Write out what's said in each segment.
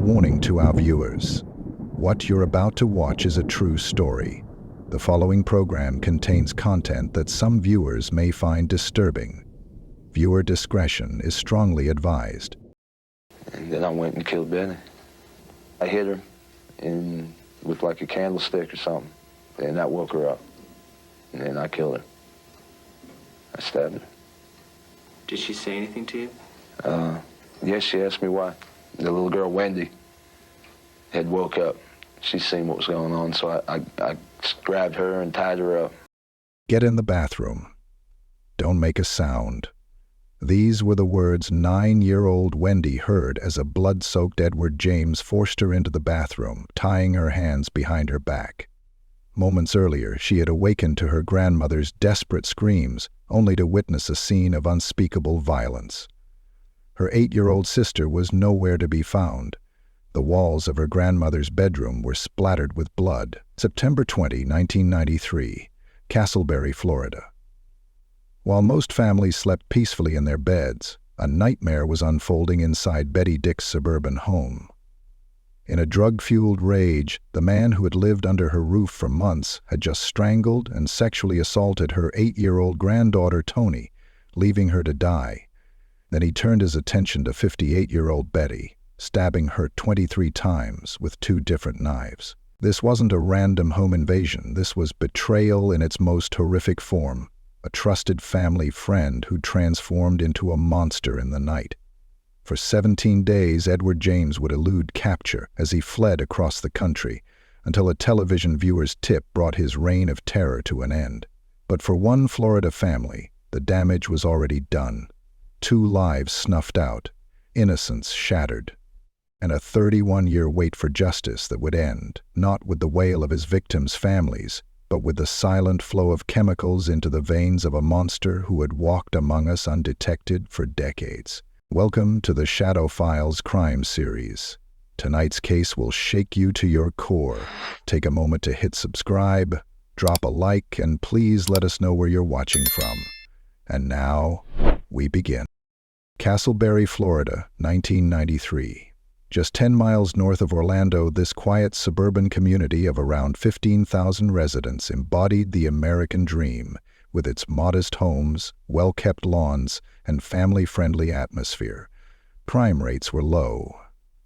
warning to our viewers. What you're about to watch is a true story. The following program contains content that some viewers may find disturbing. Viewer discretion is strongly advised. And then I went and killed Benny. I hit her with like a candlestick or something, and that woke her up. And then I killed her. I stabbed her. Did she say anything to you? Yes, she asked me why. The little girl, Wendi, had woke up. She seen what was going on, so I grabbed her and tied her up. Get in the bathroom. Don't make a sound. These were the words 9-year-old Wendi heard as a blood-soaked Edward James forced her into the bathroom, tying her hands behind her back. Moments earlier, she had awakened to her grandmother's desperate screams, only to witness a scene of unspeakable violence. Her 8-year-old sister was nowhere to be found. The walls of her grandmother's bedroom were splattered with blood. September 20, 1993, Castleberry, Florida. While most families slept peacefully in their beds, a nightmare was unfolding inside Betty Dick's suburban home. In a drug-fueled rage, the man who had lived under her roof for months had just strangled and sexually assaulted her 8-year-old granddaughter Toni, leaving her to die. Then he turned his attention to 58-year-old Betty, stabbing her 23 times with 2 different knives. This wasn't a random home invasion. This was betrayal in its most horrific form, a trusted family friend who transformed into a monster in the night. For 17 days, Edward James would elude capture as he fled across the country, until a television viewer's tip brought his reign of terror to an end. But for one Florida family, the damage was already done. 2 lives snuffed out, innocence shattered, and a 31-year wait for justice that would end, not with the wail of his victims' families, but with the silent flow of chemicals into the veins of a monster who had walked among us undetected for decades. Welcome to the Shadow Files crime series. Tonight's case will shake you to your core. Take a moment to hit subscribe, drop a like, and please let us know where you're watching from. And now, we begin. Castleberry, Florida, 1993. Just 10 miles north of Orlando, this quiet suburban community of around 15,000 residents embodied the American dream, with its modest homes, well-kept lawns, and family-friendly atmosphere. Crime rates were low.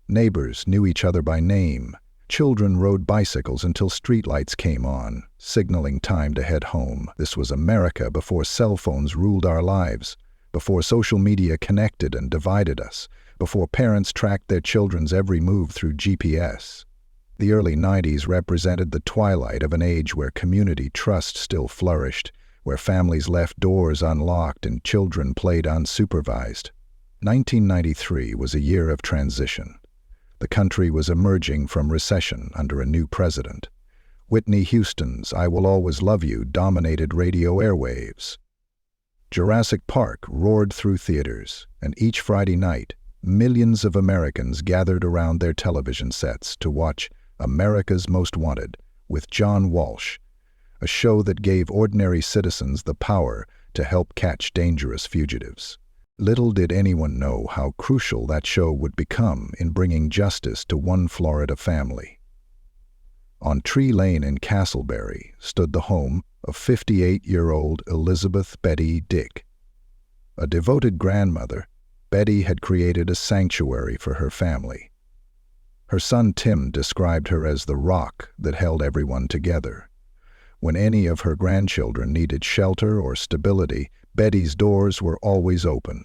Neighbors knew each other by name. Children rode bicycles until streetlights came on, signaling time to head home. This was America before cell phones ruled our lives, before social media connected and divided us, before parents tracked their children's every move through GPS. The early 90s represented the twilight of an age where community trust still flourished, where families left doors unlocked and children played unsupervised. 1993 was a year of transition. The country was emerging from recession under a new president. Whitney Houston's "I Will Always Love You" dominated radio airwaves. Jurassic Park roared through theaters, and each Friday night, millions of Americans gathered around their television sets to watch America's Most Wanted with John Walsh, a show that gave ordinary citizens the power to help catch dangerous fugitives. Little did anyone know how crucial that show would become in bringing justice to one Florida family. On Tree Lane in Castleberry stood the home of 58-year-old Elizabeth Betty Dick. A devoted grandmother, Betty had created a sanctuary for her family. Her son Tim described her as the rock that held everyone together. When any of her grandchildren needed shelter or stability, Betty's doors were always open.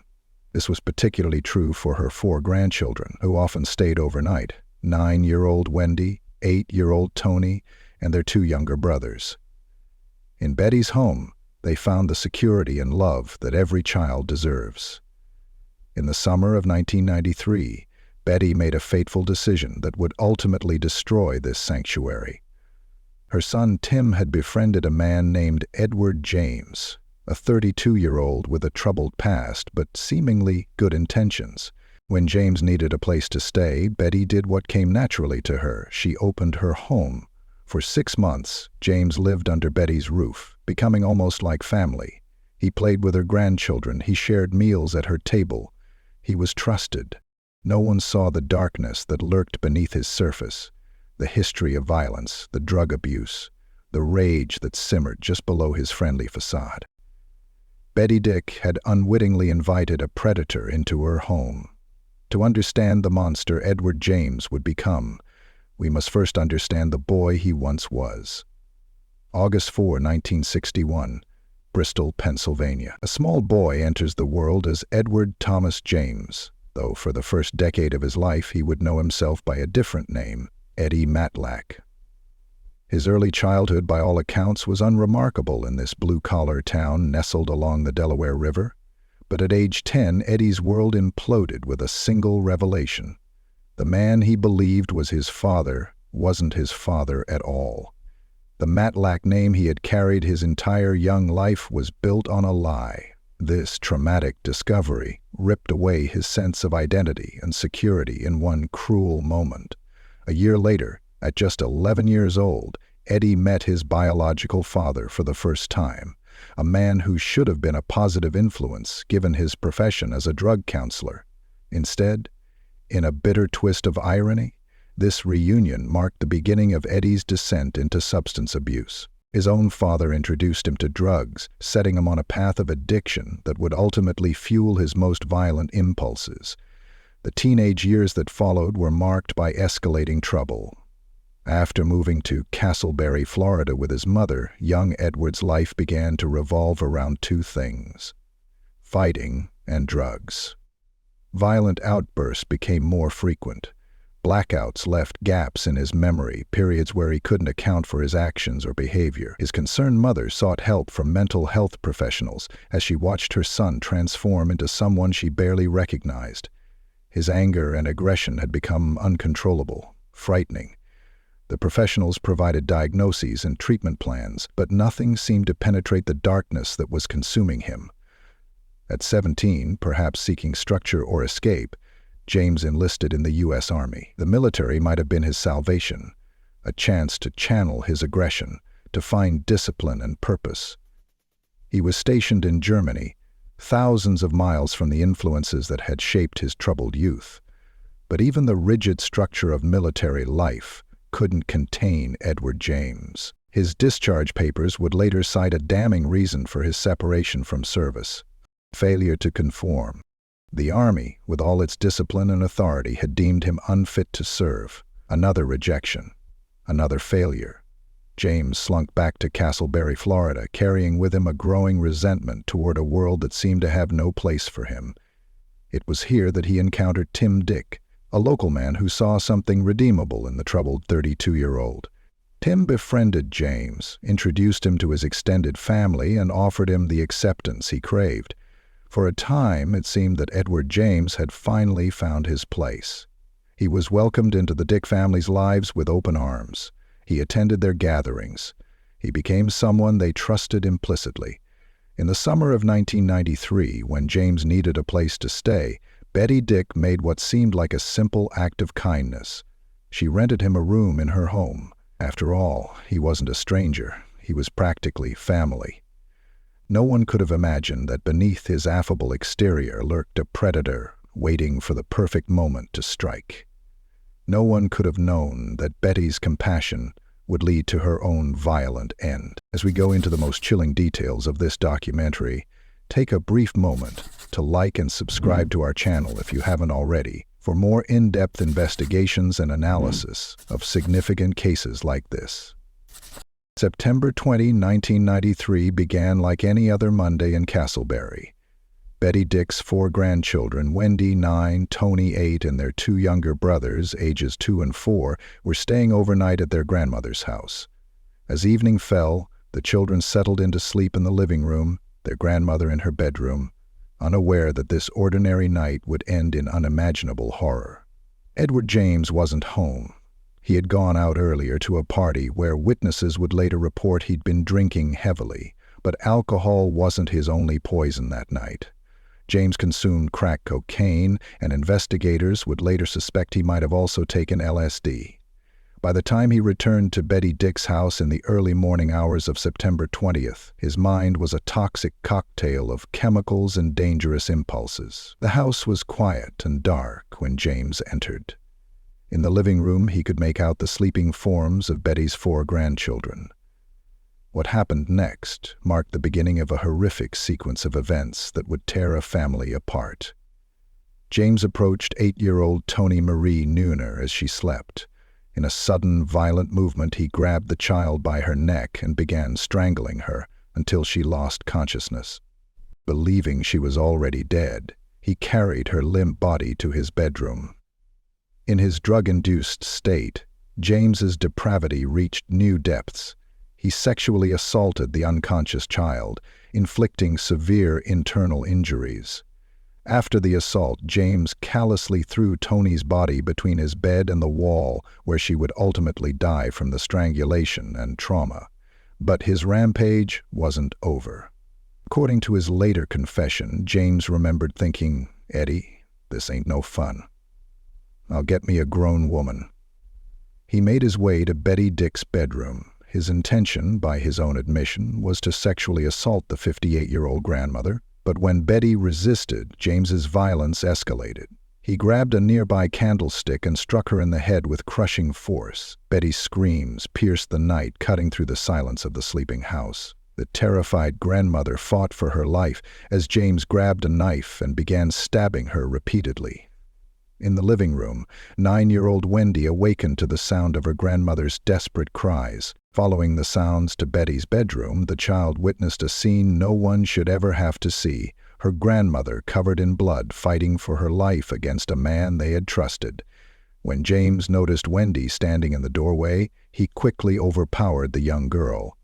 This was particularly true for her 4 grandchildren, who often stayed overnight: 9-year-old Wendi, 8-year-old Toni, and their 2 younger brothers. In Betty's home, they found the security and love that every child deserves. In the summer of 1993, Betty made a fateful decision that would ultimately destroy this sanctuary. Her son Tim had befriended a man named Edward James, a 32-year-old with a troubled past but seemingly good intentions. When James needed a place to stay, Betty did what came naturally to her. She opened her home. For 6 months, James lived under Betty's roof, becoming almost like family. He played with her grandchildren. He shared meals at her table. He was trusted. No one saw the darkness that lurked beneath his surface, the history of violence, the drug abuse, the rage that simmered just below his friendly facade. Betty Dick had unwittingly invited a predator into her home. To understand the monster Edward James would become, we must first understand the boy he once was. August 4, 1961, Bristol, Pennsylvania. A small boy enters the world as Edward Thomas James, though for the first decade of his life he would know himself by a different name, Eddie Matlack. His early childhood, by all accounts, was unremarkable in this blue-collar town nestled along the Delaware River. But at age 10, Eddie's world imploded with a single revelation. The man he believed was his father wasn't his father at all. The Matlack name he had carried his entire young life was built on a lie. This traumatic discovery ripped away his sense of identity and security in one cruel moment. A year later, at just 11 years old, Eddie met his biological father for the first time, a man who should have been a positive influence given his profession as a drug counselor. Instead, in a bitter twist of irony, this reunion marked the beginning of Eddie's descent into substance abuse. His own father introduced him to drugs, setting him on a path of addiction that would ultimately fuel his most violent impulses. The teenage years that followed were marked by escalating trouble. After moving to Castleberry, Florida with his mother, young Edward's life began to revolve around two things: fighting and drugs. Violent outbursts became more frequent. Blackouts left gaps in his memory, periods where he couldn't account for his actions or behavior. His concerned mother sought help from mental health professionals as she watched her son transform into someone she barely recognized. His anger and aggression had become uncontrollable, frightening. The professionals provided diagnoses and treatment plans, but nothing seemed to penetrate the darkness that was consuming him. At 17, perhaps seeking structure or escape, James enlisted in the U.S. Army. The military might have been his salvation, a chance to channel his aggression, to find discipline and purpose. He was stationed in Germany, thousands of miles from the influences that had shaped his troubled youth. But even the rigid structure of military life couldn't contain Edward James. His discharge papers would later cite a damning reason for his separation from service: failure to conform. The Army, with all its discipline and authority, had deemed him unfit to serve. Another rejection. Another failure. James slunk back to Castleberry, Florida, carrying with him a growing resentment toward a world that seemed to have no place for him. It was here that he encountered Tim Dick, a local man who saw something redeemable in the troubled 32-year-old. Tim befriended James, introduced him to his extended family, and offered him the acceptance he craved. For a time, it seemed that Edward James had finally found his place. He was welcomed into the Dick family's lives with open arms. He attended their gatherings. He became someone they trusted implicitly. In the summer of 1993, when James needed a place to stay, Betty Dick made what seemed like a simple act of kindness. She rented him a room in her home. After all, he wasn't a stranger. He was practically family. No one could have imagined that beneath his affable exterior lurked a predator waiting for the perfect moment to strike. No one could have known that Betty's compassion would lead to her own violent end. As we go into the most chilling details of this documentary, take a brief moment to like and subscribe to our channel if you haven't already, for more in-depth investigations and analysis of significant cases like this. September 20, 1993 began like any other Monday in Castleberry. Betty Dick's 4 grandchildren, Wendi 9, Toni 8, and their 2 younger brothers, ages 2 and 4, were staying overnight at their grandmother's house. As evening fell, the children settled into sleep in the living room, their grandmother in her bedroom, unaware that this ordinary night would end in unimaginable horror. Edward James wasn't home. He had gone out earlier to a party where witnesses would later report he'd been drinking heavily, but alcohol wasn't his only poison that night. James consumed crack cocaine, and investigators would later suspect he might have also taken LSD. By the time he returned to Betty Dick's house in the early morning hours of September 20th, his mind was a toxic cocktail of chemicals and dangerous impulses. The house was quiet and dark when James entered. In the living room, he could make out the sleeping forms of Betty's 4 grandchildren. What happened next marked the beginning of a horrific sequence of events that would tear a family apart. James approached 8-year-old Toni Neuner as she slept. In a sudden, violent movement, he grabbed the child by her neck and began strangling her until she lost consciousness. Believing she was already dead, he carried her limp body to his bedroom. In his drug-induced state, James's depravity reached new depths. He sexually assaulted the unconscious child, inflicting severe internal injuries. After the assault, James callously threw Toni's body between his bed and the wall, where she would ultimately die from the strangulation and trauma. But his rampage wasn't over. According to his later confession, James remembered thinking, "Eddie, this ain't no fun. I'll get me a grown woman." He made his way to Betty Dick's bedroom. His intention, by his own admission, was to sexually assault the 58-year-old grandmother. But when Betty resisted, James's violence escalated. He grabbed a nearby candlestick and struck her in the head with crushing force. Betty's screams pierced the night, cutting through the silence of the sleeping house. The terrified grandmother fought for her life as James grabbed a knife and began stabbing her repeatedly. In the living room, 9-year-old Wendi awakened to the sound of her grandmother's desperate cries. Following the sounds to Betty's bedroom, the child witnessed a scene no one should ever have to see. Her grandmother, covered in blood, fighting for her life against a man they had trusted. When James noticed Wendi standing in the doorway, he quickly overpowered the young girl.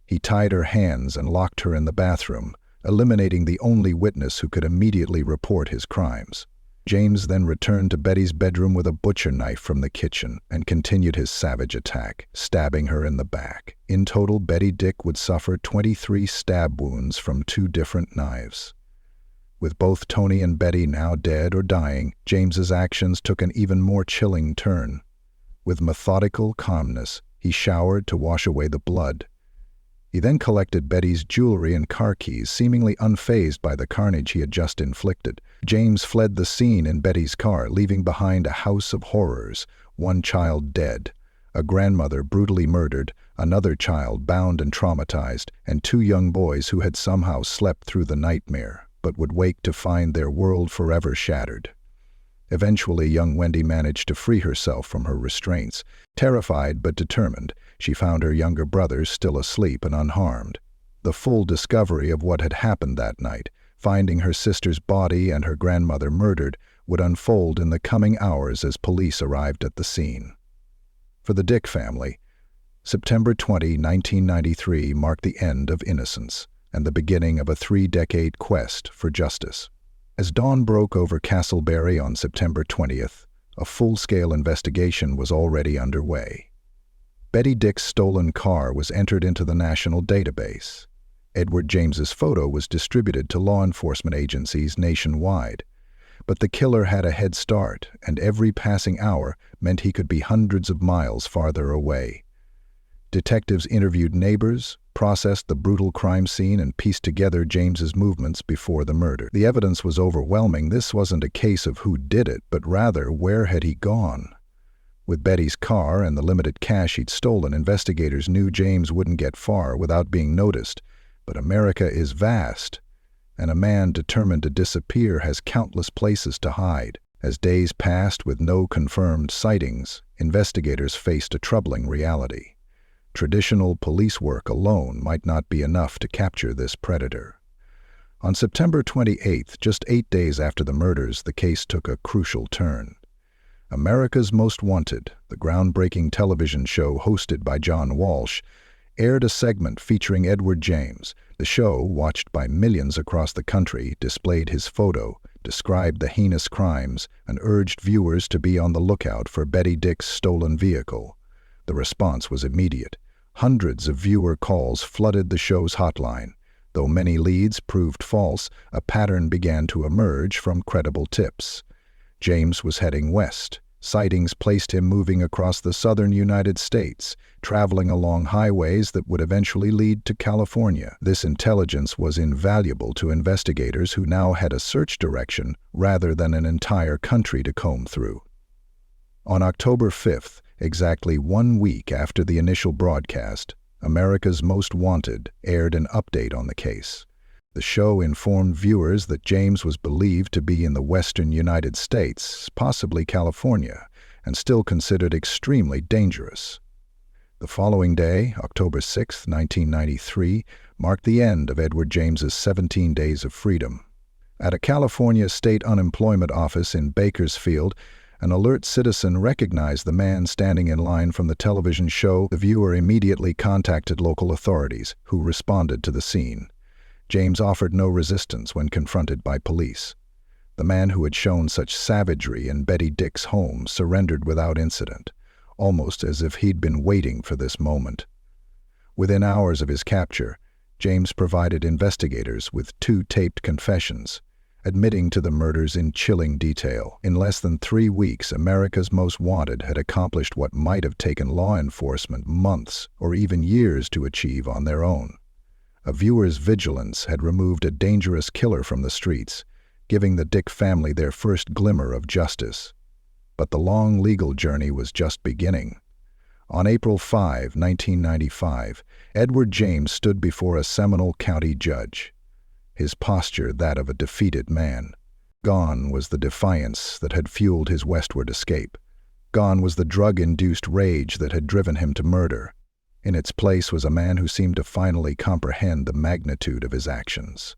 He tied her hands and locked her in the bathroom, eliminating the only witness who could immediately report his crimes. James then returned to Betty's bedroom with a butcher knife from the kitchen and continued his savage attack, stabbing her in the back. In total, Betty Dick would suffer 23 stab wounds from 2 different knives. With both Toni and Betty now dead or dying, James's actions took an even more chilling turn. With methodical calmness, he showered to wash away the blood. He then collected Betty's jewelry and car keys, seemingly unfazed by the carnage he had just inflicted. James fled the scene in Betty's car, leaving behind a house of horrors, 1 child dead, a grandmother brutally murdered, another child bound and traumatized, and 2 young boys who had somehow slept through the nightmare, but would wake to find their world forever shattered. Eventually, young Wendi managed to free herself from her restraints. Terrified but determined, she found her younger brothers still asleep and unharmed. The full discovery of what had happened that night, finding her sister's body and her grandmother murdered, would unfold in the coming hours as police arrived at the scene. For the Dick family, September 20, 1993 marked the end of innocence and the beginning of a 3-decade quest for justice. As dawn broke over Castleberry on September 20th, a full-scale investigation was already underway. Betty Dick's stolen car was entered into the national database. Edward James's photo was distributed to law enforcement agencies nationwide. But the killer had a head start, and every passing hour meant he could be hundreds of miles farther away. Detectives interviewed neighbors, processed the brutal crime scene, and pieced together James's movements before the murder. The evidence was overwhelming. This wasn't a case of who did it, but rather where had he gone? With Betty's car and the limited cash he'd stolen, investigators knew James wouldn't get far without being noticed. But America is vast, and a man determined to disappear has countless places to hide. As days passed with no confirmed sightings, investigators faced a troubling reality. Traditional police work alone might not be enough to capture this predator. On September 28th, just 8 days after the murders, the case took a crucial turn. America's Most Wanted, the groundbreaking television show hosted by John Walsh, aired a segment featuring Edward James. The show, watched by millions across the country, displayed his photo, described the heinous crimes, and urged viewers to be on the lookout for Betty Dick's stolen vehicle. The response was immediate. Hundreds of viewer calls flooded the show's hotline. Though many leads proved false, a pattern began to emerge from credible tips. James was heading west, Sightings placed him moving across the southern United States, traveling along highways that would eventually lead to California. This intelligence was invaluable to investigators who now had a search direction rather than an entire country to comb through. On October 5th, exactly 1 week after the initial broadcast, America's Most Wanted aired an update on the case. The show informed viewers that James was believed to be in the western United States, possibly California, and still considered extremely dangerous. The following day, October 6, 1993, marked the end of Edward James's 17 days of freedom. At a California state unemployment office in Bakersfield, an alert citizen recognized the man standing in line from the television show. The viewer immediately contacted local authorities, who responded to the scene. James offered no resistance when confronted by police. The man who had shown such savagery in Betty Dick's home surrendered without incident, almost as if he'd been waiting for this moment. Within hours of his capture, James provided investigators with 2 taped confessions, admitting to the murders in chilling detail. In less than 3 weeks, America's Most Wanted had accomplished what might have taken law enforcement months or even years to achieve on their own. A viewer's vigilance had removed a dangerous killer from the streets, giving the Dick family their first glimmer of justice. But the long legal journey was just beginning. On April 5, 1995, Edward James stood before a Seminole County judge, his posture that of a defeated man. Gone was the defiance that had fueled his westward escape. Gone was the drug-induced rage that had driven him to murder. In its place was a man who seemed to finally comprehend the magnitude of his actions.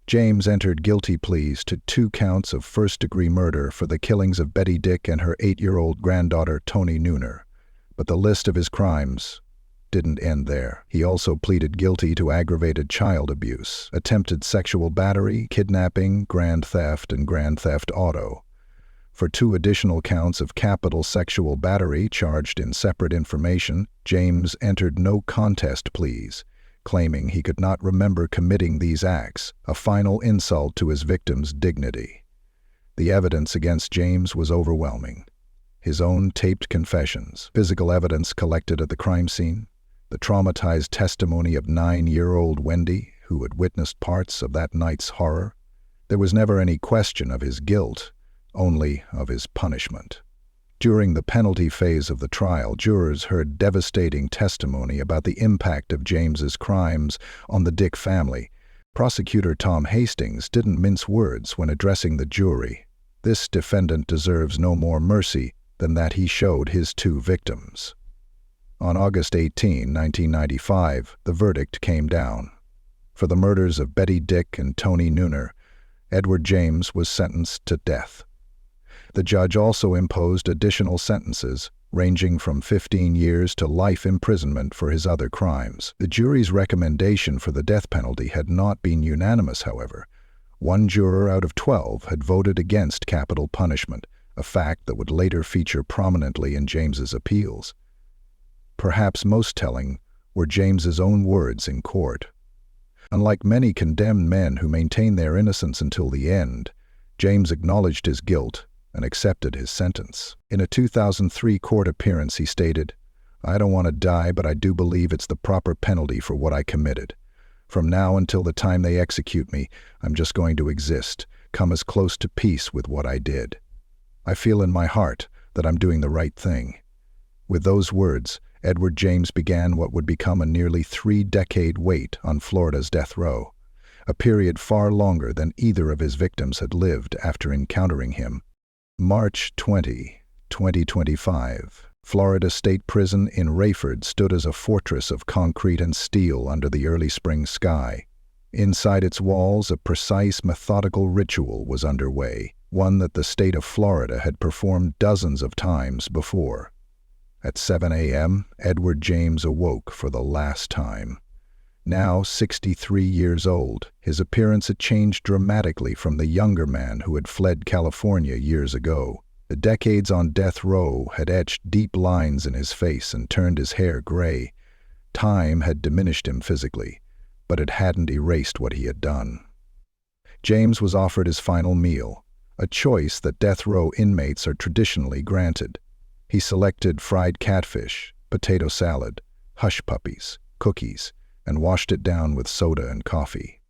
James entered guilty pleas to 2 counts of first-degree murder for the killings of Betty Dick and her 8-year-old granddaughter Toni Neuner. But the list of his crimes didn't end there. He also pleaded guilty to aggravated child abuse, attempted sexual battery, kidnapping, grand theft, and grand theft auto. For 2 additional counts of capital sexual battery charged in separate information, James entered no contest pleas, claiming he could not remember committing these acts, a final insult to his victim's dignity. The evidence against James was overwhelming. His own taped confessions, physical evidence collected at the crime scene, the traumatized testimony of 9-year-old Wendi, who had witnessed parts of that night's horror. There was never any question of his guilt, only of his punishment. During the penalty phase of the trial, jurors heard devastating testimony about the impact of James's crimes on the Dick family. Prosecutor Tom Hastings didn't mince words when addressing the jury. This defendant deserves no more mercy than that he showed his 2 victims. On August 18, 1995, the verdict came down. For the murders of Betty Dick and Toni Neuner, Edward James was sentenced to death. The judge also imposed additional sentences, ranging from 15 years to life imprisonment for his other crimes. The jury's recommendation for the death penalty had not been unanimous, however. 1 juror out of 12 had voted against capital punishment, a fact that would later feature prominently in James's appeals. Perhaps most telling were James's own words in court. Unlike many condemned men who maintain their innocence until the end, James acknowledged his guilt and accepted his sentence. In a 2003 court appearance, he stated, "I don't want to die, but I do believe it's the proper penalty for what I committed. From now until the time they execute me, I'm just going to exist, come as close to peace with what I did. I feel in my heart that I'm doing the right thing." With those words, Edward James began what would become a nearly 3-decade wait on Florida's death row, a period far longer than either of his victims had lived after encountering him. March 20, 2025. Florida State Prison in Rayford stood as a fortress of concrete and steel under the early spring sky. Inside its walls, a precise, methodical ritual was underway, one that the state of Florida had performed dozens of times before. At 7 a.m., Edward James awoke for the last time. Now 63 years old, his appearance had changed dramatically from the younger man who had fled California years ago. The decades on death row had etched deep lines in his face and turned his hair gray. Time had diminished him physically, but it hadn't erased what he had done. James was offered his final meal, a choice that death row inmates are traditionally granted. He selected fried catfish, potato salad, hush puppies, cookies, and washed it down with soda and coffee.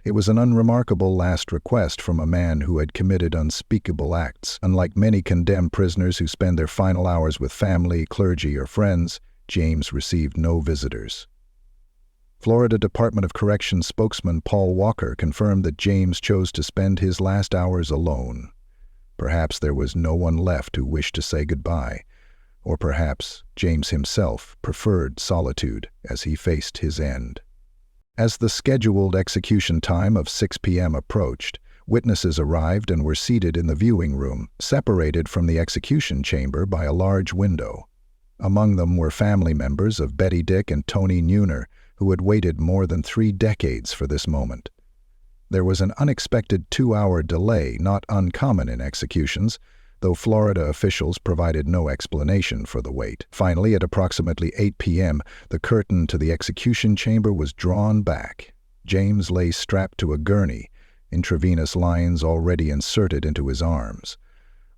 It was an unremarkable last request from a man who had committed unspeakable acts. Unlike many condemned prisoners who spend their final hours with family, clergy, or friends, James received no visitors. Florida Department of Corrections spokesman Paul Walker confirmed that James chose to spend his last hours alone. Perhaps there was no one left who wished to say goodbye, or perhaps James himself preferred solitude as he faced his end. As the scheduled execution time of 6 p.m. approached, witnesses arrived and were seated in the viewing room, separated from the execution chamber by a large window. Among them were family members of Betty Dick and Toni Neuner, who had waited more than 3 decades for this moment. There was an unexpected 2-hour delay, not uncommon in executions, though Florida officials provided no explanation for the wait. Finally, at approximately 8 p.m., the curtain to the execution chamber was drawn back. James lay strapped to a gurney, intravenous lines already inserted into his arms.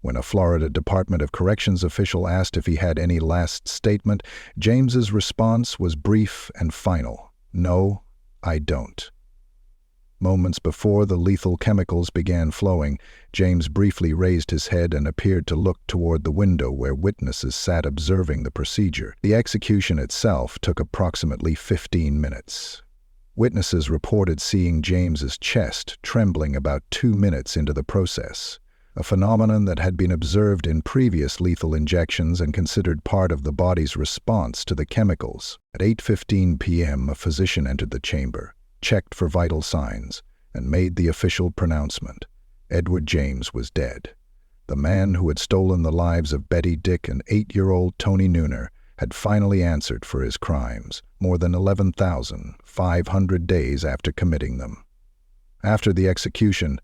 When a Florida Department of Corrections official asked if he had any last statement, James's response was brief and final. "No, I don't." Moments before the lethal chemicals began flowing, James briefly raised his head and appeared to look toward the window where witnesses sat observing the procedure. The execution itself took approximately 15 minutes. Witnesses reported seeing James's chest trembling about 2 minutes into the process, a phenomenon that had been observed in previous lethal injections and considered part of the body's response to the chemicals. At 8:15 p.m., a physician entered the chamber, checked for vital signs, and made the official pronouncement. Edward James was dead. The man who had stolen the lives of Betty Dick and 8-year-old Toni Neuner had finally answered for his crimes, more than 11,500 days after committing them. After the execution,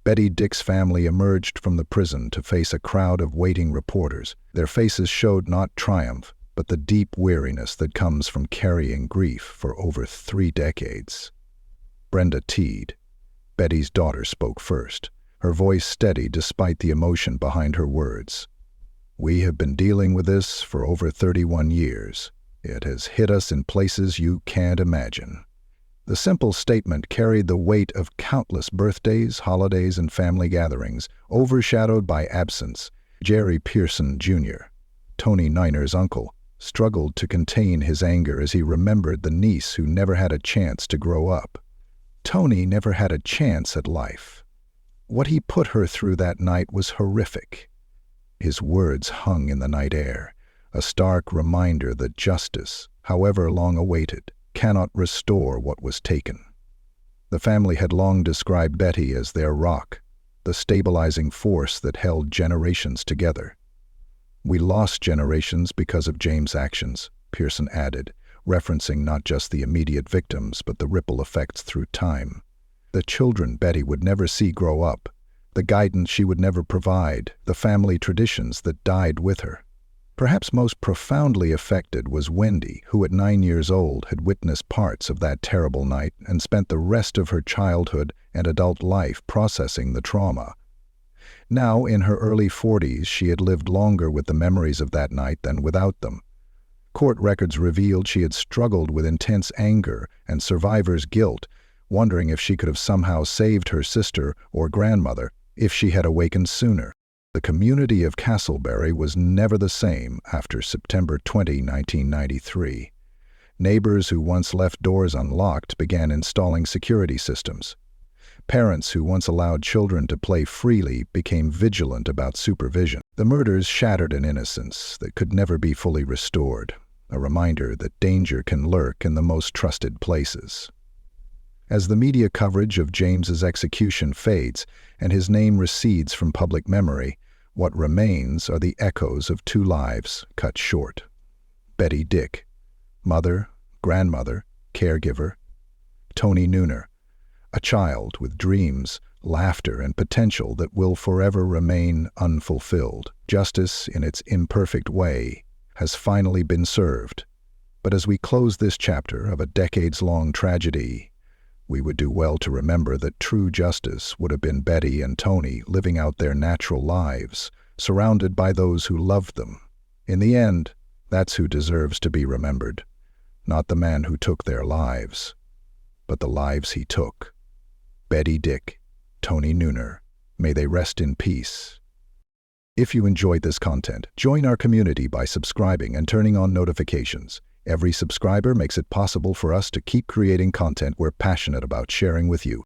Betty Dick's family emerged from the prison to face a crowd of waiting reporters. Their faces showed not triumph, but the deep weariness that comes from carrying grief for over 3 decades. Brenda Teed, Betty's daughter, spoke first, her voice steady despite the emotion behind her words. "We have been dealing with this for over 31 years. It has hit us in places you can't imagine." The simple statement carried the weight of countless birthdays, holidays, and family gatherings, overshadowed by absence. Jerry Pearson, Jr., Toni Neuner's uncle, struggled to contain his anger as he remembered the niece who never had a chance to grow up. Toni never had a chance at life. What he put her through that night was horrific. His words hung in the night air, a stark reminder that justice, however long awaited, cannot restore what was taken. The family had long described Betty as their rock, the stabilizing force that held generations together. "We lost generations because of James' actions," Pearson added, referencing not just the immediate victims but the ripple effects through time. The children Betty would never see grow up, the guidance she would never provide, the family traditions that died with her. Perhaps most profoundly affected was Wendi, who at 9 years old had witnessed parts of that terrible night and spent the rest of her childhood and adult life processing the trauma. Now, in her early 40s, she had lived longer with the memories of that night than without them. Court records revealed she had struggled with intense anger and survivor's guilt, wondering if she could have somehow saved her sister or grandmother if she had awakened sooner. The community of Castleberry was never the same after September 20, 1993. Neighbors who once left doors unlocked began installing security systems. Parents who once allowed children to play freely became vigilant about supervision. The murders shattered an innocence that could never be fully restored, a reminder that danger can lurk in the most trusted places. As the media coverage of James's execution fades and his name recedes from public memory, what remains are the echoes of 2 lives cut short. Betty Dick, mother, grandmother, caregiver. Toni Neuner, a child with dreams, laughter, and potential that will forever remain unfulfilled. Justice, in its imperfect way, has finally been served. But as we close this chapter of a decades-long tragedy, We would do well to remember that true justice would have been Betty and Toni living out their natural lives, surrounded by those who loved them. In the end, that's who deserves to be remembered. Not the man who took their lives, but the lives he took. Betty Dick, Toni Neuner, may they rest in peace. If you enjoyed this content, join our community by subscribing and turning on notifications. Every subscriber makes it possible for us to keep creating content we're passionate about sharing with you.